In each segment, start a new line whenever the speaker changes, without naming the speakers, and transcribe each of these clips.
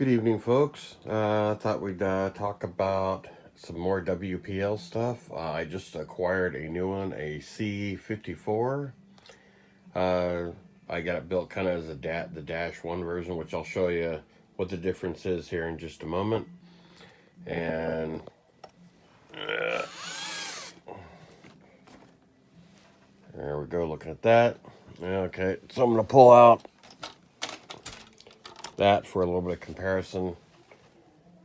Good evening, folks. I thought we'd talk about some more WPL stuff. I just acquired a new one, a C54. Uh, I got it built kind of as the Dash 1 version, which I'll show you what the difference is here in just a moment. And there we go, looking at that. Okay, so I'm going to pull out that for a little bit of comparison.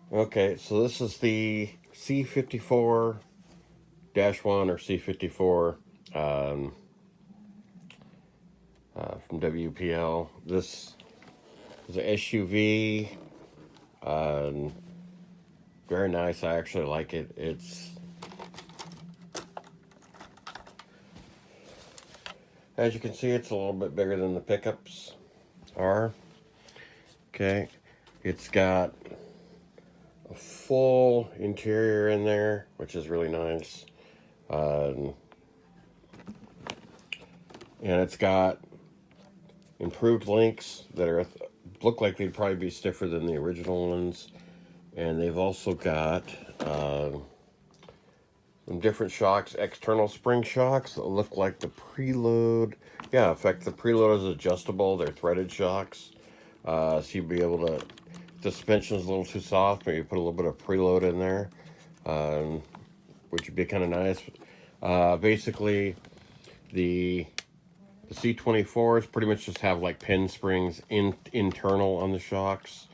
Okay, so this is the C54 1 or C54 from WPL. This is an SUV. Very nice. I actually like it. It's, as you can see, it's a little bit bigger than the pickups are. Okay, it's got a full interior in there, which is really nice. And it's got improved links that are look like they'd probably be stiffer than the original ones. And they've also got some different shocks, external spring shocks that look like the preload. Yeah, in fact, the preload is adjustable. They're threaded shocks. So you'd be able to, if the suspension's a little too soft, maybe put a little bit of preload in there, which would be kind of nice. Basically, the C24s pretty much just have like pin springs internal on the shocks.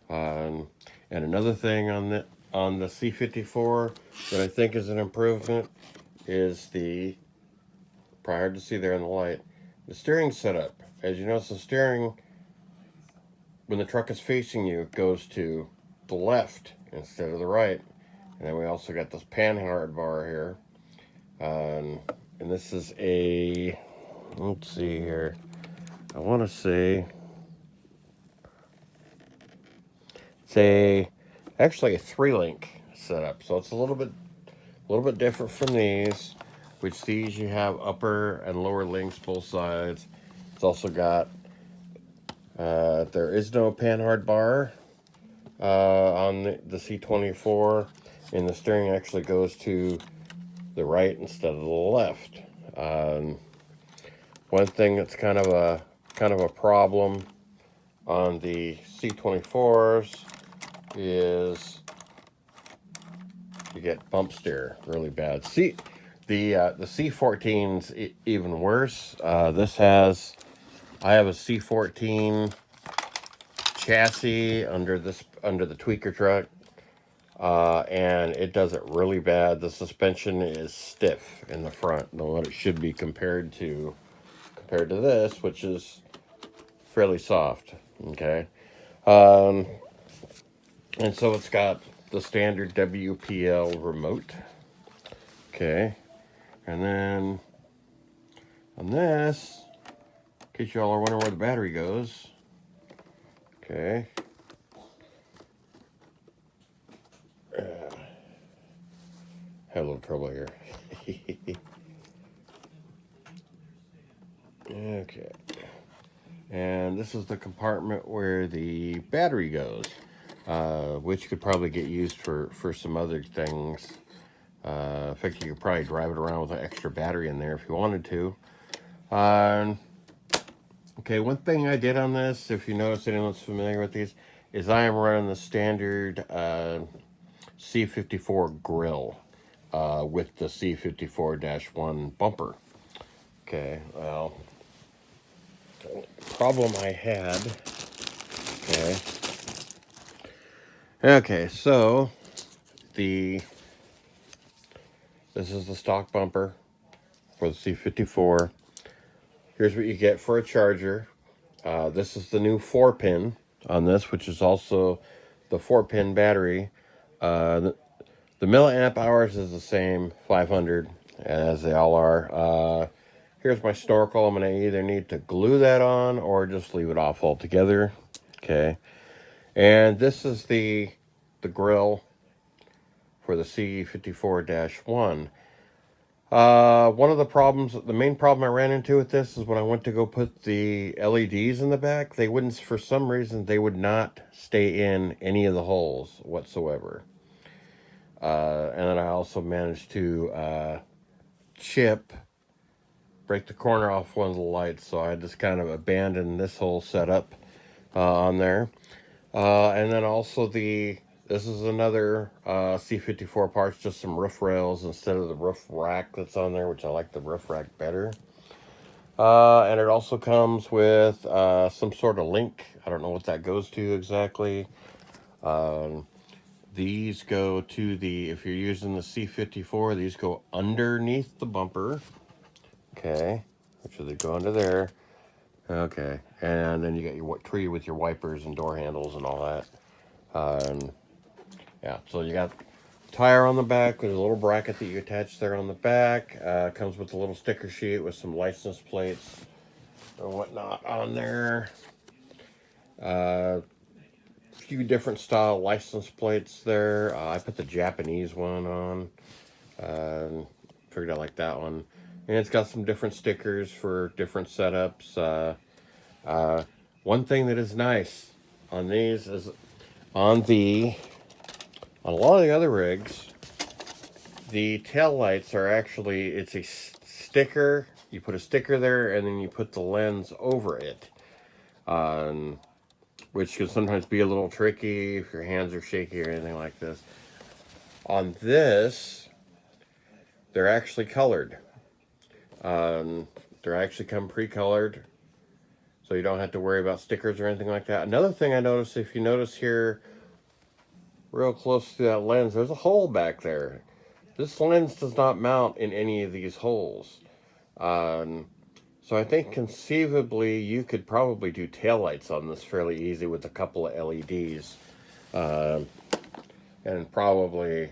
And another thing on the C54 that I think is an improvement is probably hard to see there in the light, the steering setup. As you notice, the steering, when the truck is facing you, it goes to the left instead of the right. And then we also got this panhard bar here. And this is a, let's see here, I want to say, it's actually a 3-link setup, so it's a little bit different from these. Which these you have upper and lower links both sides. It's also got there is no panhard bar on the C24, and the steering actually goes to the right instead of the left. One thing that's kind of a problem on the C24s is you get bump steer really bad. See, the C14's even worse. I have a C14 chassis under the tweaker truck, and it does it really bad. The suspension is stiff in the front than what it should be compared to this, which is fairly soft. Okay. And so it's got the standard WPL remote. Okay. And then on this, in case y'all are wondering where the battery goes. Okay. Had a little trouble here. Okay. And this is the compartment where the battery goes, which could probably get used for some other things. In fact, you could probably drive it around with an extra battery in there if you wanted to. Okay, one thing I did on this, if you notice, anyone that's familiar with these, is I am running the standard C54 grill with the C54-1 bumper. Okay, well, problem I had. Okay, so this is the stock bumper for the C54. Here's what you get for a charger. This is the new 4-pin on this, which is also the 4-pin battery. The milliamp hours is the same, 500, as they all are. Here's my snorkel. I'm going to either need to glue that on or just leave it off altogether. Okay. And this is the grill for the C54-1. One of the main problem I ran into with this is when I went to go put the LEDs in the back, they wouldn't, for some reason, they would not stay in any of the holes whatsoever. And then I also managed to break the corner off one of the lights, so I just kind of abandoned this whole setup on there. And then also this is another C54 parts, just some roof rails instead of the roof rack that's on there, which I like the roof rack better. And it also comes with some sort of link. I don't know what that goes to exactly. These go to if you're using the C54, these go underneath the bumper. Okay, make sure they go under there. Okay, and then you got your tree with your wipers and door handles and all that. Yeah, so you got tire on the back. There's a little bracket that you attach there on the back. Comes with a little sticker sheet with some license plates and whatnot on there. A few different style license plates there. I put the Japanese one on. Figured I like that one. And it's got some different stickers for different setups. One thing that is nice on these is on a lot of the other rigs, the tail lights are actually, it's a sticker. You put a sticker there and then you put the lens over it. Which can sometimes be a little tricky if your hands are shaky or anything like this. On this, they're actually colored. They're actually come pre-colored, so you don't have to worry about stickers or anything like that. Another thing I noticed, if you notice here, real close to that lens, there's a hole back there. This lens does not mount in any of these holes. So I think conceivably you could probably do taillights on this fairly easy with a couple of LEDs. And probably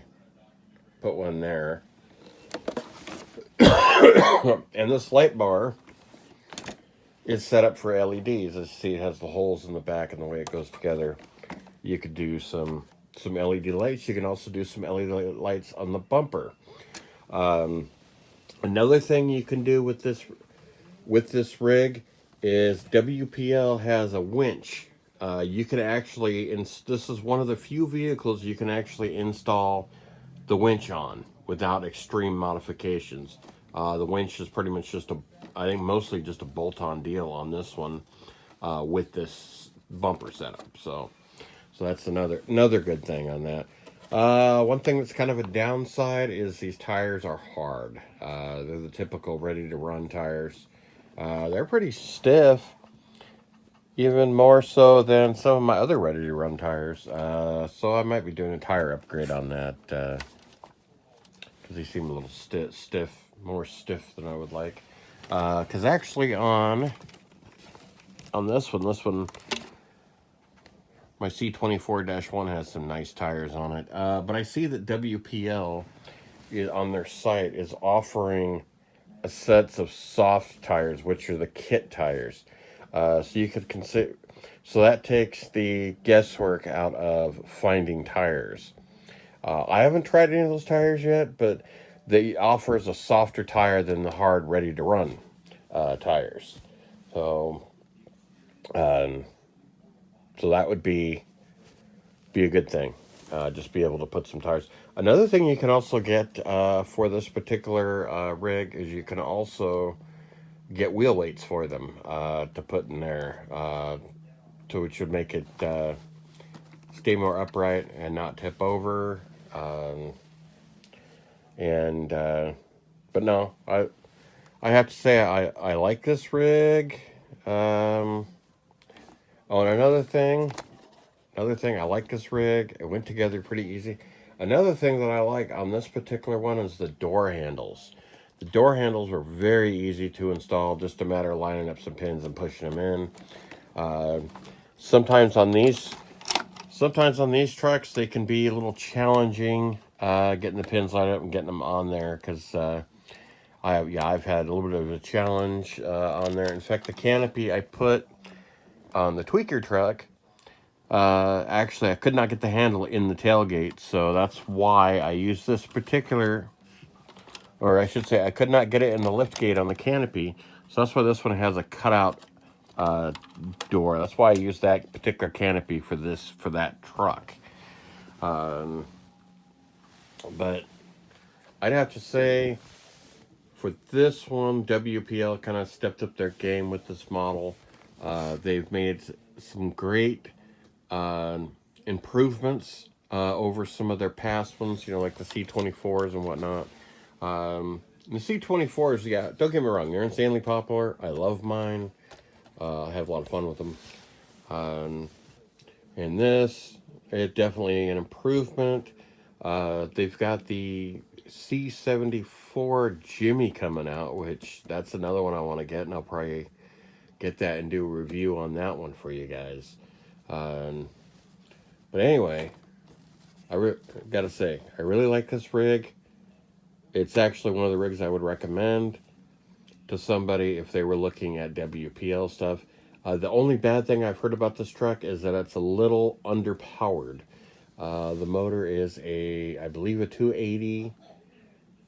put one there. And this light bar is set up for LEDs. As you see, it has the holes in the back and the way it goes together. You could do some LED lights. You can also do some LED lights on the bumper. Another thing you can do with this rig is WPL has a winch. You can actually, this is one of the few vehicles you can actually install the winch on without extreme modifications. The winch is pretty much I think mostly just a bolt-on deal on this one with this bumper setup. So that's another good thing on that. One thing that's kind of a downside is these tires are hard. They're the typical ready-to-run tires. They're pretty stiff, even more so than some of my other ready-to-run tires. So I might be doing a tire upgrade on that because they seem a little stiff, more stiff than I would like. Because actually on this one, my C24-1 has some nice tires on it. But I see that WPL on their site is offering a sets of soft tires, which are the kit tires. So you could consider, so that takes the guesswork out of finding tires. I haven't tried any of those tires yet, but they offers a softer tire than the hard ready to run tires. So that would be a good thing. Just be able to put some tires. Another thing you can also get for this particular rig is you can also get wheel weights for them to put in there, which would make it stay more upright and not tip over. But no, I have to say I like this rig. Oh, and another thing, I like this rig. It went together pretty easy. Another thing that I like on this particular one is the door handles. The door handles are very easy to install, just a matter of lining up some pins and pushing them in. Sometimes on these trucks, they can be a little challenging getting the pins lined up and getting them on there, because I've had a little bit of a challenge on there. In fact, the canopy I put on the tweaker truck, actually I could not get the handle in the tailgate, so that's why I use this particular or I should say, I could not get it in the lift gate on the canopy. So that's why this one has a cutout door. That's why I used that particular canopy for that truck. But I'd have to say, for this one, WPL kind of stepped up their game with this model. They've made some great improvements over some of their past ones, like the C24s and whatnot. The C24s, yeah, don't get me wrong, they're insanely popular. I love mine. I have a lot of fun with them. And this, it definitely an improvement. They've got the C74 Jimmy coming out, which that's another one I want to get, and I'll probably get that and do a review on that one for you guys. But anyway, gotta say, I really like this rig. It's actually one of the rigs I would recommend to somebody if they were looking at WPL stuff. The only bad thing I've heard about this truck is that it's a little underpowered. The motor is I believe a 280,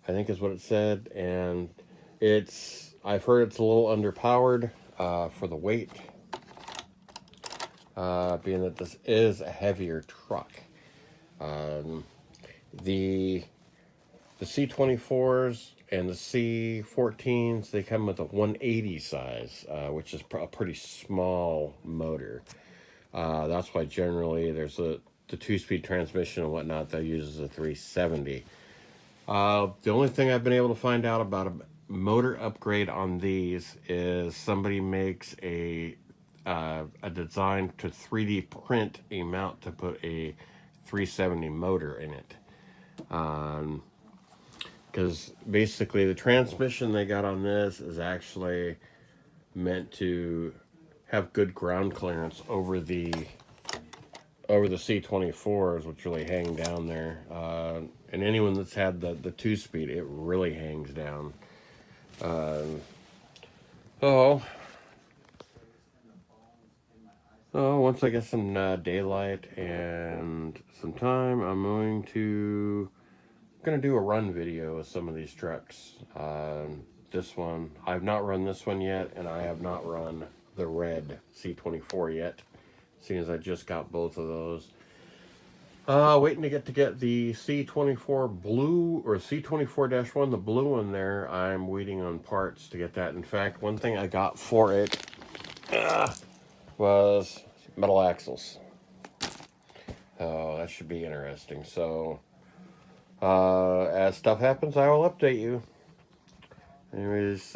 I think is what it said, and I've heard it's a little underpowered for the weight, being that this is a heavier truck. The C24s and the C14s, they come with a 180 size, which is a pretty small motor. That's why generally there's the 2-speed transmission and whatnot that uses a 370. The only thing I've been able to find out about a motor upgrade on these is somebody makes a design to 3D print a mount to put a 370 motor in it. Because basically the transmission they got on this is actually meant to have good ground clearance over the C24s, which really hang down there. And anyone that's had the 2-speed, it really hangs down. Once I get some daylight and some time, I'm going to do a run video of some of these trucks. This one, I've not run this one yet, and I have not run the red C24 yet, seeing as I just got both of those. Waiting to get the C24 blue, or C24-1, the blue one there. I'm waiting on parts to get that. In fact, one thing I got for it was metal axles. Oh, that should be interesting. So, as stuff happens, I will update you. Anyways,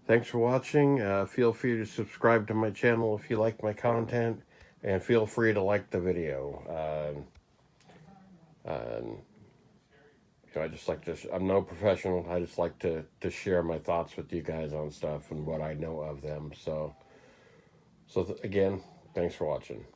thanks for watching. Feel free to subscribe to my channel if you like my content, and feel free to like the video. I just like to, I'm no professional. I just like to share my thoughts with you guys on stuff and what I know of them. So again, thanks for watching.